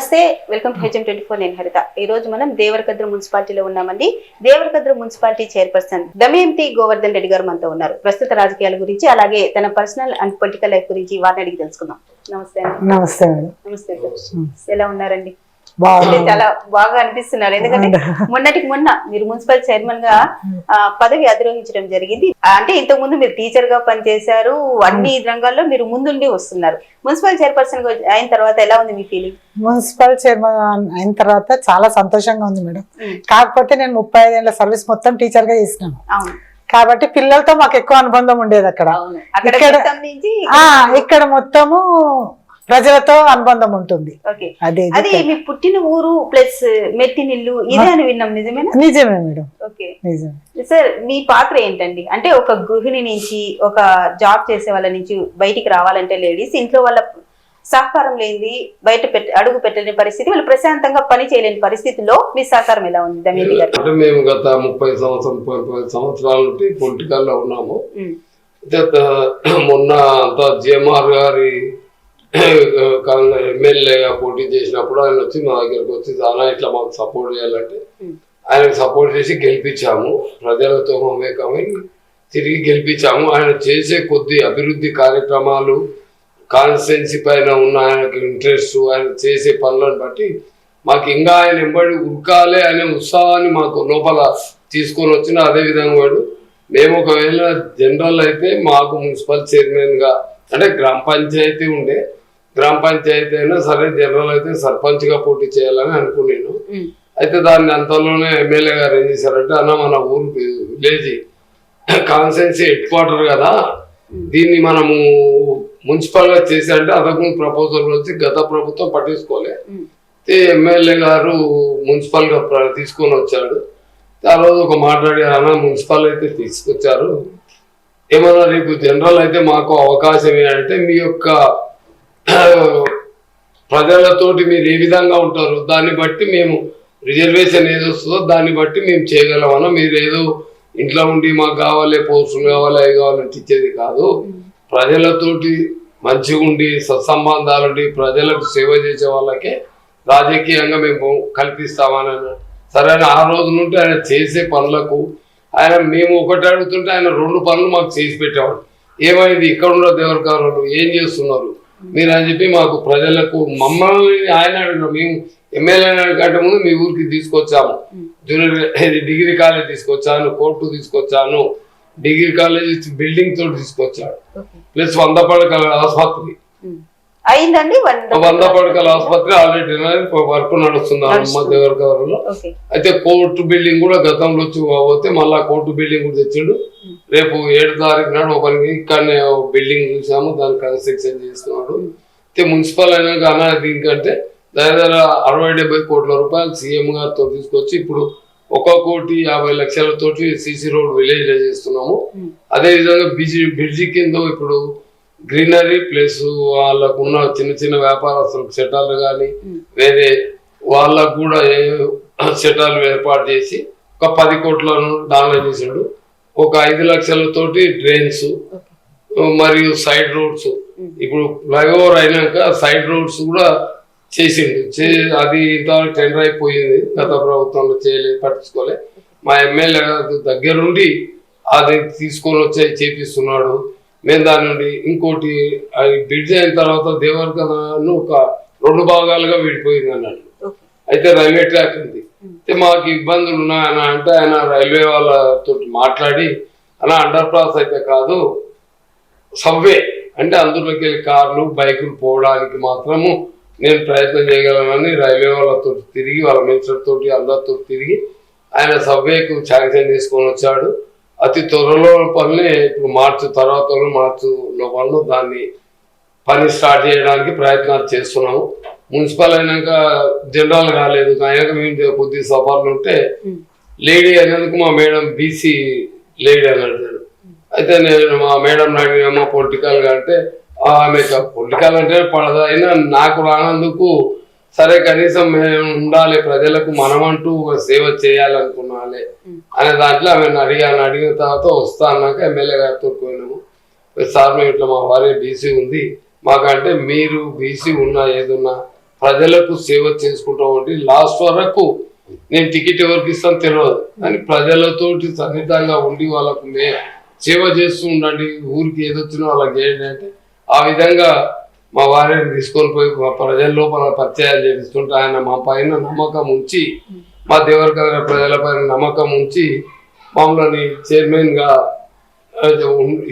నమస్తే, welcome to HM24. నేను హరిత. ఈ రోజు మనం దేవరకద్ర మున్సిపాలిటీలో ఉన్నామండి. దేవరకద్ర మున్సిపాలిటీ చైర్పర్సన్ దమయంతి గోవర్ధన్ రెడ్డి గారు మనతో ఉన్నారు. ప్రస్తుత రాజకీయాల గురించి, అలాగే తన పర్సనల్ అండ్ పొలిటికల్ లైఫ్ గురించి వారిని అడిగి తెలుసుకుందాం. నమస్తే. నమస్తే. నమస్తే సార్, ఎలా ఉన్నారండి? బాగా చాలా బాగా అనిపిస్తున్నారు. ఎందుకంటే మొన్నటికి మొన్న మీరు మున్సిపల్ చైర్మన్ గా పదవి అధిరోహించడం జరిగింది. అంటే ఇంతకు ముందు మీరు టీచర్ గా పనిచేశారు, అన్ని రంగాల్లో మీరు ముందుండి వస్తున్నారు. మున్సిపల్ చైర్పర్సన్ గా అయిన తర్వాత ఎలా ఉంది మీ ఫీలింగ్? మున్సిపల్ చైర్మన్ అయిన తర్వాత చాలా సంతోషంగా ఉంది మేడం. కాకపోతే నేను 35 ఏళ్ల సర్వీస్ మొత్తం టీచర్ గా చేసినాను. కాబట్టి పిల్లలతో మాకు ఎక్కువ అనుబంధం ఉండేది. ఇక్కడ మొత్తము ప్రజలతో అనుబంధం ఉంటుంది. అది మీ పుట్టిన ఊరు ప్లస్ మెట్టినిల్లు ఇదే అని విన్నాం, నిజమేనా? నిజమే మేడం. ఓకే సార్, మీ పాత్ర ఏంటండి? అంటే ఒక గృహిణి నుంచి, ఒక జాబ్ చేసే వాళ్ళ నుంచి బయటికి రావాలంటే లేడీస్ ఇంట్లో వాళ్ళ సహకారం లేనిది బయట అడుగు పెట్టలేని పరిస్థితి, వాళ్ళు ప్రశాంతంగా పని చేయలేని పరిస్థితిలో మీ సహకారం ఎలా ఉంది దమయంతి గారు? అంటే మేము గత 30 సంవత్సరాల నుండి పొలిటికల్ లో ఉన్నాము. మొన్న అంతా జిఎంఆర్ గారి ఎమ్మెల్యేగా పోటీ చేసినప్పుడు ఆయన వచ్చి మా దగ్గరకు వచ్చి చాలా ఇట్లా మాకు సపోర్ట్ చేయాలంటే ఆయనకు సపోర్ట్ చేసి గెలిపించాము. ప్రజలతో మమేకమై తిరిగి గెలిపించాము. ఆయన చేసే కొద్ది అభివృద్ధి కార్యక్రమాలు, కాన్స్టిట్యున్సీ పైన ఉన్న ఆయనకు ఇంట్రెస్ట్, ఆయన చేసే పనులను బట్టి మాకు ఇంకా ఆయన ఎంబడి ఉరకాలి అనే ఉత్సాహాన్ని మాకు లోపల తీసుకొని వచ్చిన. అదేవిధంగా వాడు మేము ఒకవేళ జనరల్ అయితే మాకు మున్సిపల్ చైర్మన్గా అంటే గ్రామ పంచాయతీ ఉండే, గ్రామ పంచాయతీ అయినా సరే జనరల్ అయితే సర్పంచ్గా పోటీ చేయాలని అనుకున్నాను. అయితే దాన్ని అంతలోనే ఎమ్మెల్యే గారు ఏం చేశారంటే, అన్న మన ఊరు విలేజ్ కాన్స్టిట్యున్సీ హెడ్ క్వార్టర్ కదా, దీన్ని మనము మున్సిపల్గా చేశారంటే అదొక ప్రపోజల్ వచ్చి గత ప్రభుత్వం పట్టించుకోలే. ఎమ్మెల్యే గారు మున్సిపల్గా తీసుకొని వచ్చాడు. ఆ రోజు ఒక మాట్లాడి, అన్న మున్సిపల్ అయితే తీసుకొచ్చారు, ఏమన్నా రేపు జనరల్ అయితే మాకు అవకాశం ఏంటంటే మీ యొక్క ప్రజలతోటి మీరు ఏ విధంగా ఉంటారు దాన్ని బట్టి మేము రిజర్వేషన్ ఏది వస్తుందో దాన్ని బట్టి మేము చేయగలమన్నా, మీరు ఏదో ఇంట్లో ఉండి మాకు కావాలి, పోస్టులు కావాలి, అవి కావాలంటే ఇచ్చేది కాదు. ప్రజలతోటి మంచిగా ఉండి సత్సంబంధాలుండి ప్రజలకు సేవ చేసే వాళ్ళకే రాజకీయంగా మేము కల్పిస్తామని అన్నాడు. సరే అని ఆ రోజు నుండి ఆయన చేసే పనులకు ఆయన మేము ఒకటి అడుగుతుంటే ఆయన 2 పనులు మాకు చేసి పెట్టేవాడు. ఏమైంది ఇక్కడ ఉన్న దేవరకారులు ఏం చేస్తున్నారు మీరు అని చెప్పి మాకు ప్రజలకు మమ్మల్ని ఆయన అడిగినాం. మేము ఎమ్మెల్యే కంటే ముందు మీ ఊరికి తీసుకొచ్చాము, జూనియర్ డిగ్రీ కాలేజ్ తీసుకొచ్చాను, కోర్టు తీసుకొచ్చాను, డిగ్రీ కాలేజ్ బిల్డింగ్ తోటి తీసుకొచ్చాడు, ప్లస్ 100 పడకల ఆసుపత్రి అయిందండి. 100 పడకల ఆసుపత్రి ఆల్రెడీ వర్క్ నడుస్తుంది అమ్మ దేవరకారులో. అయితే కోర్టు బిల్డింగ్ కూడా గతంలో వచ్చి పోతే మళ్ళా కోర్టు బిల్డింగ్ కూడా తెచ్చిండు. రేపు 7వ తారీఖు నాడు ఒకరికి ఇక్కడనే బిల్డింగ్ చూసాము, దాన్ని కన్స్ట్రక్షన్ చేస్తున్నాడు. అయితే మున్సిపల్ అయినాక అన్న దీనికంటే దగ్గర 60-70 కోట్ల రూపాయలు సీఎం గారితో తీసుకొచ్చి ఇప్పుడు 1,50,00,000తోటి సిసి రోడ్ విలేజ్ లో చేస్తున్నాము. అదేవిధంగా బ్రిడ్జి కింద ఇప్పుడు గ్రీనరీ ప్లస్ వాళ్ళకు ఉన్న చిన్న చిన్న వ్యాపారస్తులకు సెటార్లు కానీ వేరే వాళ్ళకు కూడా సెటార్లు ఏర్పాటు చేసి ఒక 10 కోట్లను దానిలో చేసాడు. ఒక 5 లక్షలతోటి డ్రైన్స్ మరియు సైడ్ రోడ్స్, ఇప్పుడు ఫ్లైఓవర్ అయినాక సైడ్ రోడ్స్ కూడా చేసిండు. అది ఇంతవరకు టెండర్ అయిపోయింది, గత ప్రభుత్వంలో చేయలేదు, పట్టించుకోలే. మా ఎమ్మెల్యే దగ్గరుండి అది తీసుకొని వచ్చి చేపిస్తున్నాడు. మేము దాని నుండి ఇంకోటి బ్రిడ్జ్ అయిన తర్వాత దేవరకద్రను ఒక 2 భాగాలుగా విడిపోయింది అన్నాడు. అయితే రైల్వే ట్రాక్ ఉంది. అయితే మాకు ఇబ్బందులు ఉన్నాయని అంటే ఆయన రైల్వే వాళ్ళతో మాట్లాడి, అలా అండర్ పాస్ అయితే కాదు, సబ్వే అంటే అందులోకి వెళ్ళి కార్లు బైకులు పోవడానికి మాత్రము నేను ప్రయత్నం చేయగలనని రైల్వే వాళ్ళతో తిరిగి, వాళ్ళ మినిస్టర్ తోటి అందరితో తిరిగి ఆయన సబ్వేకు శాంక్షన్ తీసుకొని వచ్చాడు. అతి త్వరలో పనులే ఇప్పుడు మార్చి లోపల దాన్ని పని స్టార్ట్ చేయడానికి ప్రయత్నాలు చేస్తున్నాము. మున్సిపల్ అయినాక జనరల్ కాలేదు, అయినాక మేము కొద్ది సఫర్లు ఉంటే లేడీ అయినందుకు మా మేడం బీసీ లేడీ అని అడిగాడు. అయితే నేను మా మేడం అడిగినా పొలిటికల్గా అంటే ఆమె పొలిటికల్ అంటే పడదు, అయినా నాకు రానందుకు సరే కనీసం మేము ఉండాలి, ప్రజలకు మనమంటూ సేవ చేయాలనుకున్నాలి అనే దాంట్లో ఆమెను అడిగిన తర్వాత వస్తా అన్నాక ఎమ్మెల్యే గారితో పోయినాము. సార్ మేము ఇట్లా మా వారి బీసీ ఉంది మాకంటే, మీరు బీసీ ఉన్నా ఏదున్నా ప్రజలకు సేవ చేసుకుంటా ఉండి లాస్ట్ వరకు నేను టికెట్ ఎవరికి ఇస్తాను తెలియదు, కానీ ప్రజలతోటి సన్నిహితంగా ఉండి వాళ్ళకు సేవ చేస్తూ ఉండండి, ఊరికి ఏదొచ్చినా వాళ్ళకి చేయండి అంటే ఆ విధంగా మా వారిని తీసుకొని పోయి మా ప్రజల లోపల పరిచయాలు చేస్తుంటే ఆయన మా పైన నమ్మకం ఉంచి, మా దేవరకద్ర ప్రజల పైన నమ్మకం ఉంచి మమ్మల్ని చైర్మన్గా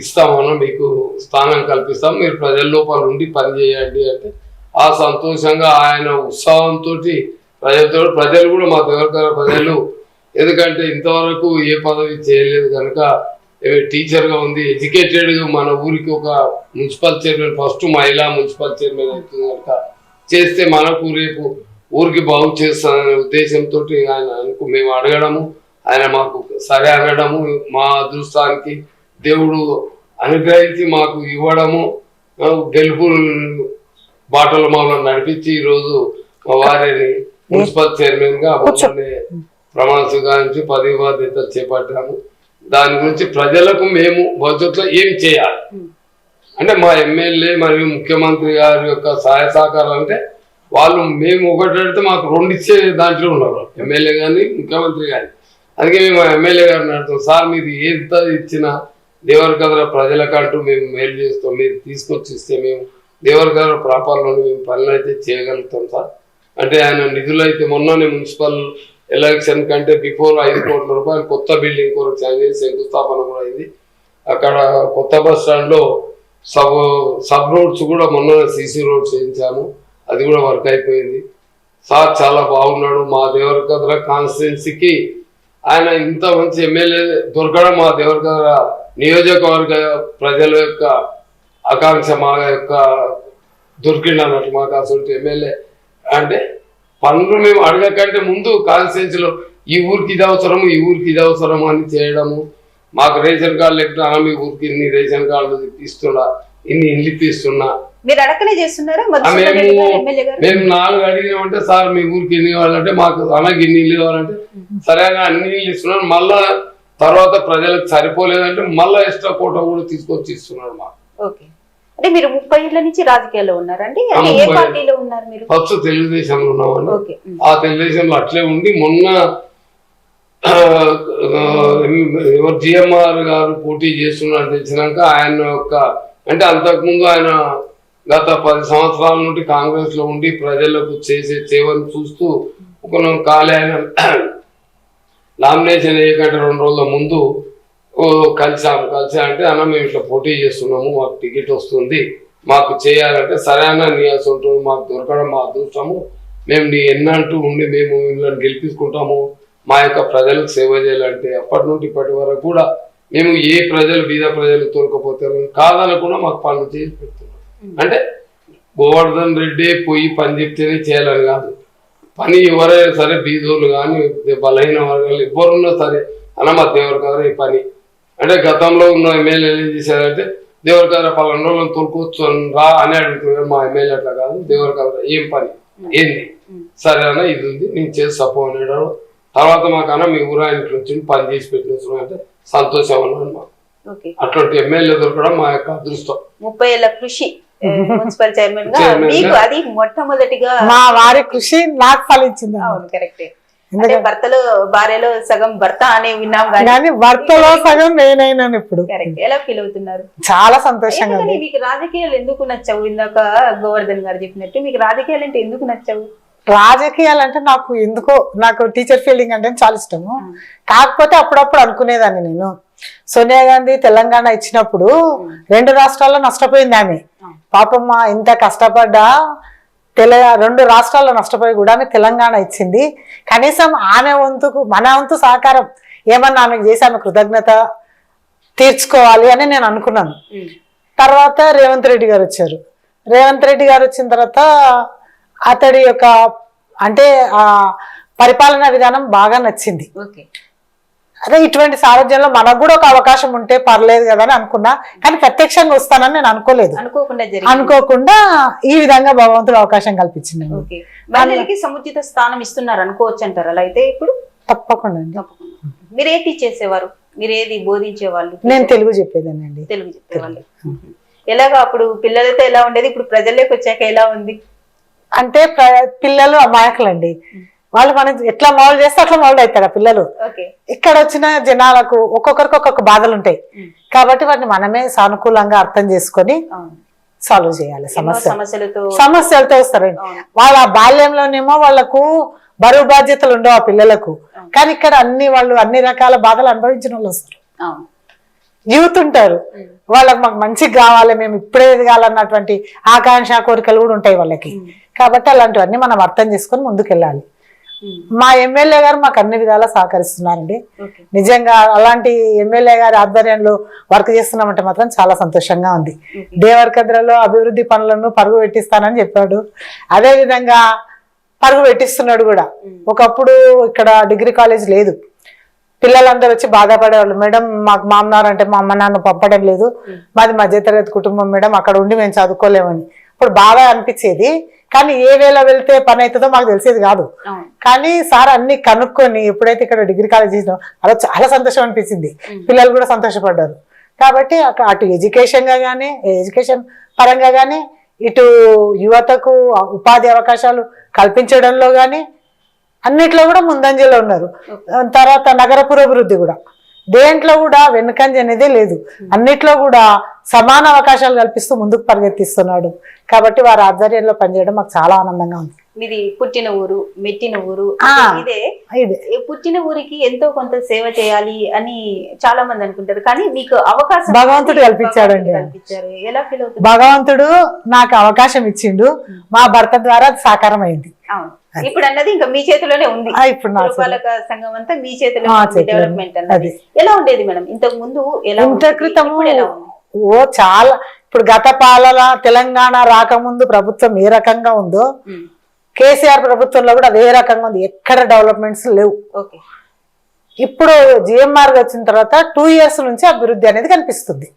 ఇస్తామన్నా, మీకు స్థానం కల్పిస్తాం, మీరు ప్రజల లోపల ఉండి పనిచేయండి అంటే ఆ సంతోషంగా ఆయన ఉత్సాహంతో ప్రజలు కూడా మా దేవరకద్ర ప్రజలు, ఎందుకంటే ఇంతవరకు ఏ పదవి చేయలేదు కనుక టీచర్గా ఉంది, ఎడ్యుకేటెడ్గా మన ఊరికి ఒక మున్సిపల్ చైర్మన్, ఫస్ట్ మహిళా మున్సిపల్ చైర్మన్ అవుతుంది కనుక చేస్తే మనకు రేపు ఊరికి బాగు చేస్తాననే ఉద్దేశంతో ఆయన మేము అడగడము, ఆయన మాకు సరే అనడము, మా అదృష్టానికి దేవుడు అనుగ్రహించి మాకు ఇవ్వడము, గెలుపు బాటలు మమ్మల్ని నడిపించి ఈరోజు మా వారిని మున్సిపల్ చైర్మన్గా మమ్మల్ని ప్రమాణ స్వీకరించి పదవి బాధ్యతలు చేపట్టాము. దాని గురించి ప్రజలకు మేము భవిష్యత్తులో ఏం చేయాలి అంటే మా ఎమ్మెల్యే మరియు ముఖ్యమంత్రి గారి యొక్క సహాయ సహకారాలు అంటే వాళ్ళు మేము ఒకటి అడిగితే మాకు రెండు ఇచ్చే దాంట్లో ఉన్నారు, ఎమ్మెల్యే కానీ ముఖ్యమంత్రి కానీ. అందుకే మేము ఎమ్మెల్యే గారిని అడుగుతాం, సార్ మీరు ఎంత ఇచ్చినా దేవరకద్ర ప్రజలకంటూ మేము మేలు చేస్తాం, మీరు తీసుకొచ్చి ఇస్తే మేము దేవరకద్ర ప్రాపర్లో మేము పనులు అయితే చేయగలుగుతాం సార్ అంటే ఆయన నిధులు అయితే మొన్ననే మున్సిపల్ ఎలక్షన్ కంటే బిఫోర్ 5 కోట్ల రూపాయలు కొత్త బిల్డింగ్ కొరకు శంకుస్థాపన కూడా అయింది. అక్కడ కొత్త బస్ స్టాండ్లో సబ్ రోడ్స్ కూడా మొన్న సీసీ రోడ్స్ చేయించాము, అది కూడా వర్క్ అయిపోయింది. సార్ చాలా బాగున్నాడు. మా దేవరకద్ర కాన్స్టిట్యున్సీకి ఆయన ఇంత మంచి ఎమ్మెల్యే దొరకడం మా దేవరకద్ర నియోజకవర్గ ప్రజల యొక్క ఆకాంక్ష, మా యొక్క దొరికిండు అన్నట్టు మాకు అసలు ఎమ్మెల్యే అంటే పనులు మేము అడగకంటే ముందు కాన్స్టిట్యున్సీలో ఈ ఊరికి ఇది అవసరము, ఈ ఊరికి ఇది అవసరము అని చేయడము. మాకు రేషన్ కార్డులు ఎట్లా, మీ ఊరికి ఇన్ని రేషన్ కార్డులు ఇస్తున్నా, ఇన్ని ఇండ్లు ఇప్పిస్తున్నా. మీరు అడగనే చేస్తున్నారా? మేము 4 అడిగామంటే సార్ మీ ఊరికి ఎన్ని కావాలంటే మాకు అనకి ఇన్ని ఇల్లు కావాలంటే సరేగా అన్ని ఇల్లు ఇస్తున్నాడు. మళ్ళా తర్వాత ప్రజలకు సరిపోలేదంటే మళ్ళా ఎక్స్ట్రా కోట కూడా తీసుకొచ్చి ఇస్తున్నాడు మాకు. ఓకే, అంటే మీరు 30 ఏళ్ల నుంచి రాజకీయాల్లో ఉన్నారండి? ఏ పార్టీలో ఉన్నారు మీరు? ఫస్ట్ తెలుగుదేశంలో ఉన్నామండి. ఆ తెలుగుదేశంలో అట్లే ఉండి మొన్న జిఎంఆర్ గారు పోటీ చేస్తున్నారు తెలిసినాక ఆయన యొక్క అంటే అంతకుముందు ఆయన గత 10 సంవత్సరాల నుండి కాంగ్రెస్ లో ఉండి ప్రజలకు చేసే సేవలు చూస్తూ ఒక ఖాళీ ఆయన నామినేషన్ వేయకంటే 2 రోజుల ముందు కలిసి అంటే అన్న మేము ఇట్లా పోటీ చేస్తున్నాము, మాకు టికెట్ వస్తుంది, మాకు చేయాలంటే సరే అన్న నీ అసలు మాకు దొరకడం మా అదృష్టము, మేము నీ ఎన్నంటూ ఉండి మేము మిమ్మల్ని గెలిపించుకుంటాము, మా యొక్క ప్రజలకు సేవ చేయాలంటే అప్పటి నుండి ఇప్పటి వరకు కూడా మేము ఏ ప్రజలు బీద ప్రజలు తోలుకపోతారు కాదనకుండా మాకు పనులు చేసి పెడుతున్నాం. అంటే గోవర్ధన్ రెడ్డి పోయి పని చెప్తేనే చేయాలని కాదు, పని ఎవరైనా సరే బీదోళ్ళు కానీ బలహీన వర్గాలు ఎవరున్నా సరే అన్న మా దేవరకద్ర ఈ పని అంటే గతంలో ఉన్న ఎమ్మెల్యేలు ఏం చేశారంటే దేవరకద్ర పలానా రోజులను తోలుకోవచ్చు రా అని అడుగుతున్నారు. మా ఎమ్మెల్యే అట్లా కాదు, దేవరకద్ర ఏం పని ఏంది సరే అన్న ఇది ఉంది నేను చేసి సపో అనేవాడు. తర్వాత మాకన్నా మీ ఊరు ఆయన వచ్చి పని చేసి పెట్టిన అంటే సంతోషం అన్నాడు మాకు. అట్లాంటి ఎమ్మెల్యే దొరకడం మా యొక్క అదృష్టం. 30 ఏళ్ల కృషి మున్సిపల్ చైర్మన్ గా మీకు అది మొట్టమొదటిగా మా వారి కృషి నాకు ఫలించింది. అవును కరెక్టే, అంటే భర్తలో భార్యలో సగం భర్త అని విన్నాం కానీ భర్తలో సగం నేనైనాను ఇప్పుడు. కరెక్ట్. ఎలా ఫీల్ అవుతున్నారు? చాలా సంతోషంగా. మీకు రాజకీయాలు ఎందుకు నచ్చవు? ఇందాక గోవర్ధన్ గారు చెప్పినట్టు మీకు రాజకీయాలు అంటే ఎందుకు నచ్చవు? రాజకీయాలు అంటే నాకు టీచర్ ఫీల్డింగ్ అంటే చాలా ఇష్టము. కాకపోతే అప్పుడప్పుడు అనుకునేదాన్ని నేను సోనియా గాంధీ తెలంగాణ ఇచ్చినప్పుడు 2 రాష్ట్రాల్లో నష్టపోయింది ఆమె. పాపమ్మ ఇంత కష్టపడ్డా 2 రాష్ట్రాల్లో నష్టపోయి కూడా ఆమె తెలంగాణ ఇచ్చింది. కనీసం ఆమె వంతుకు మన వంతు సహకారం ఏమన్నా ఆమెకు చేసి ఆమె కృతజ్ఞత తీర్చుకోవాలి అని నేను అనుకున్నాను. తర్వాత రేవంత్ రెడ్డి గారు వచ్చారు. రేవంత్ రెడ్డి గారు వచ్చిన తర్వాత అతడి యొక్క అంటే ఆ పరిపాలనా విధానం బాగా నచ్చింది. అదే ఇటువంటి సారథ్యంలో మనకు కూడా ఒక అవకాశం ఉంటే పర్లేదు కదా అని అనుకున్నా, కానీ ప్రత్యక్షంగా వస్తానని నేను అనుకోలేదు. అనుకోకుండా ఈ విధంగా భగవంతుడు అవకాశం కల్పించింది. మహిళలకి సముచిత స్థానం ఇస్తున్నారు అనుకోవచ్చు అంటారు అలా అయితే? ఇప్పుడు తప్పకుండా. మీరు ఏ టీచ్ చేసేవారు? మీరు ఏది బోధించేవాళ్ళు? నేను తెలుగు చెప్పేదానండి. తెలుగు చెప్పేవాళ్ళు. ఎలాగా అప్పుడు పిల్లలతో ఎలా ఉండేది, ఇప్పుడు ప్రజల్లోకి వచ్చాక ఎలా ఉంది? అంటే పిల్లలు అమాయకులండి. వాళ్ళు మనం ఎట్లా మౌల్డ్ చేస్తే అట్లా మౌల్డ్ అవుతారు ఆ పిల్లలు. ఇక్కడ వచ్చిన జనాలకు ఒక్కొక్కరికి ఒక్కొక్క బాధలు ఉంటాయి కాబట్టి వాటిని మనమే సానుకూలంగా అర్థం చేసుకొని సాల్వ్ చేయాలి. సమస్యలతో వస్తారండి. వాళ్ళ బాల్యంలోనేమో వాళ్ళకు బరువు బాధ్యతలు ఉండవు ఆ పిల్లలకు, కానీ ఇక్కడ వాళ్ళు అన్ని రకాల బాధలు అనుభవించిన వాళ్ళు వస్తారు. యూత్ ఉంటారు, వాళ్ళకి మాకు మంచిగా కావాలి, మేము ఇప్పుడే ఎదగాలన్నటువంటి ఆకాంక్ష కోరికలు కూడా ఉంటాయి వాళ్ళకి. కాబట్టి అలాంటివన్నీ మనం అర్థం చేసుకొని ముందుకెళ్ళాలి. మా ఎమ్మెల్యే గారు మాకు అన్ని విధాలా సహకరిస్తున్నారండి. నిజంగా అలాంటి ఎమ్మెల్యే గారి ఆధ్వర్యంలో వర్క్ చేస్తున్నామంటే మాత్రం చాలా సంతోషంగా ఉంది. దేవరకద్రలో అభివృద్ధి పనులను పరుగు పెట్టిస్తానని చెప్పాడు, అదే విధంగా పరుగు పెట్టిస్తున్నాడు కూడా. ఒకప్పుడు ఇక్కడ డిగ్రీ కాలేజ్ లేదు, పిల్లలందరూ వచ్చి బాధపడేవాళ్ళు, మేడం మాకు మామనారు అంటే మా అమ్మ నాన్న పంపడం లేదు, మాది మధ్యతరగతి కుటుంబం మేడం, అక్కడ ఉండి మేము చదువుకోలేమని. ఇప్పుడు బాగా అనిపించేది, కానీ ఏ వేళ వెళ్తే పని అవుతుందో మాకు తెలిసేది కాదు. కానీ సార్ అన్ని కనుక్కొని ఎప్పుడైతే ఇక్కడ డిగ్రీ కాలేజ్ చేసినాం అలా చాలా సంతోషం అనిపించింది, పిల్లలు కూడా సంతోషపడ్డారు. కాబట్టి అటు ఎడ్యుకేషన్ పరంగా కానీ ఇటు యువతకు ఉపాధి అవకాశాలు కల్పించడంలో కానీ అన్నిట్లో కూడా ముందంజలో ఉన్నారు. తర్వాత నగర పురోభివృద్ధి కూడా దేంట్లో కూడా వెనుకంజ అనేది లేదు, అన్నిట్లో కూడా సమాన అవకాశాలు కల్పిస్తూ ముందుకు పరిగెత్తిస్తున్నాడు. కాబట్టి వారి ఆధ్వర్యంలో పనిచేయడం మాకు చాలా ఆనందంగా ఉంది. మీది పుట్టిన ఊరు, మెట్టిన ఊరు, ఇదే పుట్టిన ఊరికి ఎంతో కొంత సేవ చేయాలి అని చాలా మంది అనుకుంటారు, కానీ మీకు అవకాశం భగవంతుడు కల్పించాడండి. ఎలా ఫీల్ అవుతుంది? భగవంతుడు నాకు అవకాశం ఇచ్చిండు, మా భర్త ద్వారా అది సాకారం అయింది. ఇప్పుడు అన్నది ఇంకా మీ చేతిలోనే ఉంది. ఇప్పుడు పురపాలక సంఘం అంతా మీ చేతిలో డెవలప్మెంట్ అన్నది ఎలా ఉండేది మేడం ఇంతకు ముందు? ఇంత క్రితము చాలా, ఇప్పుడు గత పాలన తెలంగాణ రాకముందు ప్రభుత్వం ఏ రకంగా ఉందో కేసీఆర్ ప్రభుత్వంలో కూడా అదే రకంగా ఉంది, ఎక్కడ డెవలప్మెంట్స్ లేవు. ఇప్పుడు జిఎంఆర్ వచ్చిన తర్వాత 2 years నుంచి అభివృద్ధి అనేది కనిపిస్తుంది.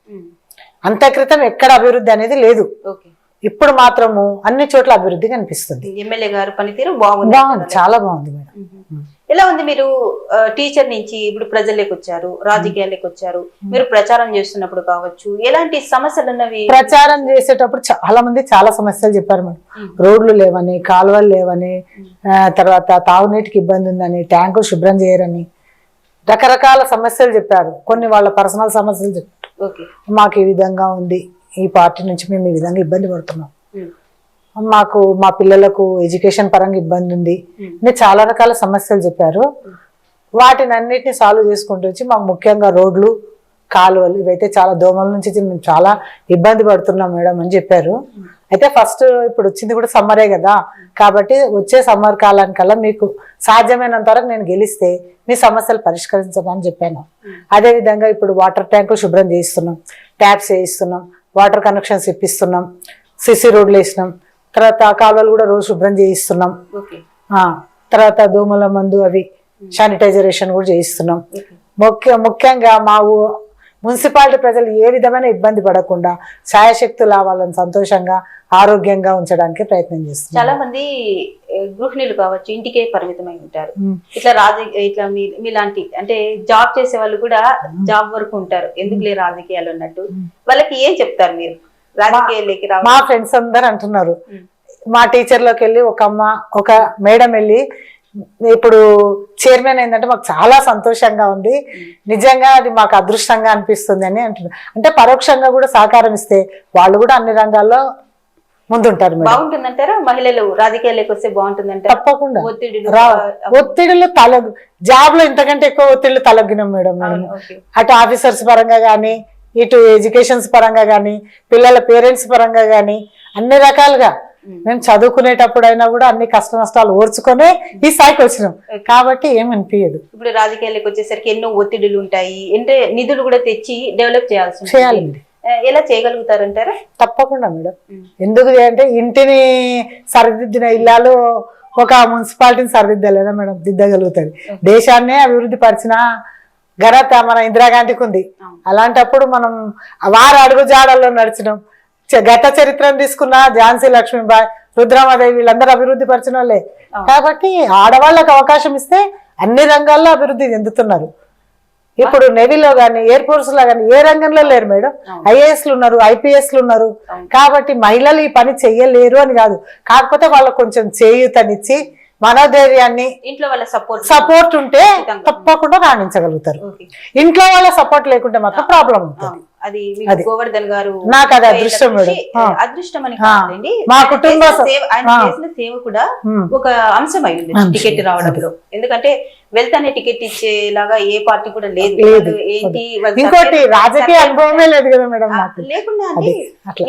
అంత క్రితం ఎక్కడ అభివృద్ధి అనేది లేదు, ఇప్పుడు మాత్రము అన్ని చోట్ల అభివృద్ధి కనిపిస్తుంది. ఎమ్మెల్యే గారు పనితీరు బాగుంది, చాలా బాగుంది మేడం. ఎలా ఉంది? మీరు టీచర్ నుంచి ఇప్పుడు ప్రజల్లోకి వచ్చారు, రాజకీయాల్లోకి వచ్చారు, మీరు ప్రచారం చేస్తున్నప్పుడు కావచ్చు ఎలాంటి సమస్యలు ఉన్నవి? ప్రచారం చేసేటప్పుడు చాలా మంది చాలా సమస్యలు చెప్పారు మేడం. రోడ్లు లేవని, కాలువలు లేవని, తర్వాత తాగునీటికి ఇబ్బంది ఉందని, ట్యాంకులు శుభ్రం చేయరని రకరకాల సమస్యలు చెప్పారు. కొన్ని వాళ్ళ పర్సనల్ సమస్యలు చెప్పారు, మాకు ఈ విధంగా ఉంది, ఈ పార్టీ నుంచి మేము ఈ విధంగా ఇబ్బంది పడుతున్నాం, మాకు మా పిల్లలకు ఎడ్యుకేషన్ పరంగా ఇబ్బంది ఉంది, చాలా రకాల సమస్యలు చెప్పారు. వాటిని అన్నిటిని సాల్వ్ చేసుకుంటూ వచ్చి మాకు ముఖ్యంగా రోడ్లు, కాలువలు ఇవైతే చాలా దోమల నుంచి మేము చాలా ఇబ్బంది పడుతున్నాం మేడం అని చెప్పారు. అయితే ఫస్ట్ ఇప్పుడు వచ్చింది కూడా సమ్మరే కదా, కాబట్టి వచ్చే సమ్మర్ కాలానికల్లా మీకు సాధ్యమైనంత వరకు నేను గెలిస్తే మీ సమస్యలు పరిష్కరించమని చెప్పాను. అదేవిధంగా ఇప్పుడు వాటర్ ట్యాంకులు శుభ్రం చేయిస్తున్నాం, ట్యాప్స్ వేయిస్తున్నాం, వాటర్ కనెక్షన్స్ ఇప్పిస్తున్నాం, సిసి రోడ్లు వేసినాం, తర్వాత కాలువలు కూడా రోజు శుభ్రం చేయిస్తున్నాం, తర్వాత దోమల మందు అవి శానిటైజరేషన్ కూడా చేయిస్తున్నాం. ముఖ్యంగా మా మున్సిపాలిటీ ప్రజలు ఏ విధమైన ఇబ్బంది పడకుండా శాయశక్తులా వాళ్ళని సంతోషంగా ఆరోగ్యంగా ఉంచడానికి ప్రయత్నం చేస్తున్నాం. చాలా మంది గృహిణులు కావచ్చు ఇంటికే పరిమితమై ఉంటారు, ఇట్లా మీలాంటి అంటే జాబ్ చేసే వాళ్ళు కూడా జాబ్ వరకు ఉంటారు, ఎందుకులే రాజకీయాలు అన్నట్టు వాళ్ళకి ఏం చెప్తారు మీరు? మా ఫ్రెండ్స్ అందరు అంటున్నారు, మా టీచర్లోకి వెళ్ళి ఒక మేడం వెళ్ళి ఇప్పుడు చైర్మన్ అయిందంటే మాకు చాలా సంతోషంగా ఉంది, నిజంగా అది మాకు అదృష్టంగా అనిపిస్తుంది అని అంటున్నారు. అంటే పరోక్షంగా కూడా సహకారం ఇస్తే వాళ్ళు కూడా అన్ని రంగాల్లో ముందుంటారు. బాగుంటుందంటారా? మహిళలు రాజకీయాల్లోకి వస్తే బాగుంటుందంటారా? తప్పకుండా. ఒత్తిడిలో జాబ్ లో ఇంతకంటే ఎక్కువ ఒత్తిళ్లు తలగ్గినాం మేడం. అటు ఆఫీసర్స్ పరంగా కానీ, ఇటు ఎడ్యుకేషన్స్ పరంగా కానీ, పిల్లల పేరెంట్స్ పరంగా కానీ అన్ని రకాలుగా మేము చదువుకునేటప్పుడు అయినా కూడా అన్ని కష్ట నష్టాలు ఓర్చుకొని ఈ స్థాయికి వచ్చినాం కాబట్టి ఏమనిపించదు. ఇప్పుడు రాజకీయాలకు వచ్చేసరికి ఎన్నో ఒత్తిడులు ఉంటాయి, అంటే నిధులు కూడా తెచ్చి డెవలప్ చేయాలండి. ఎలా చేయగలుగుతారంటారా? తప్పకుండా మేడం. ఎందుకు అంటే ఇంటిని సరిదిద్దిన ఇల్లాలు ఒక మున్సిపాలిటీని సరిదిద్దలేదా మేడం? దిద్దగలుగుతుంది. దేశాన్నే అభివృద్ధి పరిచిన ఘనత మన ఇందిరాగాంధీకి ఉంది. అలాంటప్పుడు మనం వారి అడుగు జాడల్లో నడిచినాం. గత చరిత్రను తీసుకున్న ఝాన్సీ లక్ష్మీబాయి, రుద్రమాదేవి వీళ్ళందరూ అభివృద్ధి పరిచిన వాళ్ళే. కాబట్టి ఆడవాళ్ళకి అవకాశం ఇస్తే అన్ని రంగాల్లో అభివృద్ధి చెందుతున్నారు. ఇప్పుడు నేవీలో గానీ ఎయిర్ ఫోర్స్ లో గానీ ఏ రంగంలో లేరు మేడం. ఐఏఎస్లు ఉన్నారు, ఐపీఎస్లు ఉన్నారు. కాబట్టి మహిళలు ఈ పని చెయ్యలేరు అని కాదు, కాకపోతే వాళ్ళకు కొంచెం చేయూతనిచ్చి మనోధైర్యాన్ని, ఇంట్లో వాళ్ళ సపోర్ట్ ఉంటే తప్పకుండా రాణించగలుగుతారు. ఇంట్లో వాళ్ళ సపోర్ట్ లేకుంటే మాత్రం ప్రాబ్లం ఉంటుంది. అది గోవర్ధన్ గారు నాకు అది అదృష్టం మేడం. అదృష్టం అని కాదండి, మా కుటుంబ ఆయన చేసిన సేవ కూడా ఒక అంశం అయింది టికెట్ రావడంలో. ఎందుకంటే వెల్త్ అనే టికెట్ ఇచ్చేలాగా ఏ పార్టీ కూడా లేదు. ఏంటి ఇంకోటి రాజకీయ అనుభవమే లేదు కదా మేడం నాకు. లేకుండా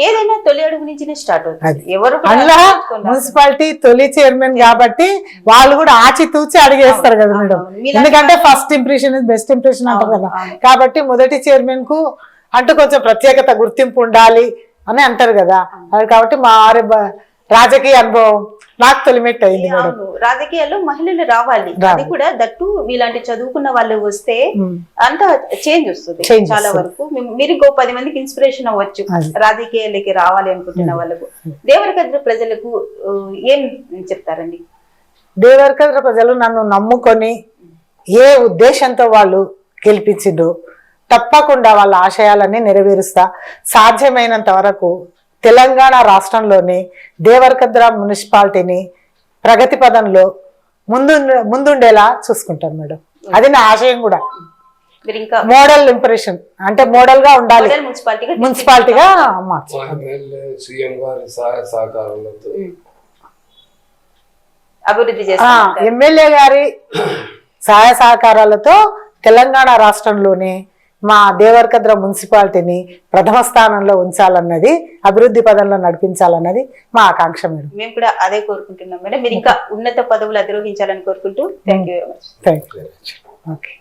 ఏదైనా తొలి అడుగు నుంచినే స్టార్ట్ అవుతుంది. ఎవరు అలా మున్సిపాలిటీ తొలి చైర్మన్ కాబట్టి వాళ్ళు కూడా ఆచితూచి అడిగేస్తారు కదా మేడం. ఎందుకంటే first impression is best impression అంటారు కదా. కాబట్టి మొదటి చైర్మన్ కు అంటూ కొంచెం ప్రత్యేకత, గుర్తింపు ఉండాలి అని అంటారు కదా. కాబట్టి మా రాజకీయ అనుభవం నాకు తొలిమెట్టు అయింది మేడం. రాజకీయాల్లో మహిళలు రావాలి, అది కూడా దట్టు మీలాంటి చదువుకున్న వాళ్ళు వస్తే అంత చేంజ్ వస్తుంది చాలా వరకు. మీరు ఇంకో 10 మందికి ఇన్స్పిరేషన్ అవ్వచ్చు రాజకీయాలకి రావాలి అనుకుంటున్న వాళ్ళకు. దేవరకద్ర ప్రజలకు ఏం చెప్తారండి? దేవరకద్ర ప్రజలు నన్ను నమ్ముకొని ఏ ఉద్దేశంతో వాళ్ళు గెలిపించిండ్రు తప్పకుండా వాళ్ళ ఆశయాలన్నీ నెరవేరుస్తా. సాధ్యమైనంత వరకు తెలంగాణ రాష్ట్రంలోని దేవరకద్ర మున్సిపాలిటీని ప్రగతి పదంలో ముందుండేలా చూసుకుంటాను మేడం. అది నా ఆశయం కూడా. మోడల్ ఇంప్రెషన్ అంటే మోడల్ గా ఉండాలి మున్సిపాలిటీగా. ఎమ్మెల్యే గారి సహాయ సహకారాలతో తెలంగాణ రాష్ట్రంలోని మా దేవరకద్ర మున్సిపాలిటీని ప్రథమ స్థానంలో ఉంచాలన్నది, అభివృద్ధి పదంలో నడిపించాలన్నది మా ఆకాంక్ష మేడం. మేము కూడా అదే కోరుకుంటున్నాం మేడం. మీరు ఇంకా ఉన్నత పదవులు అధిరోహించాలని కోరుకుంటూ thank you very much. Thank you. Okay.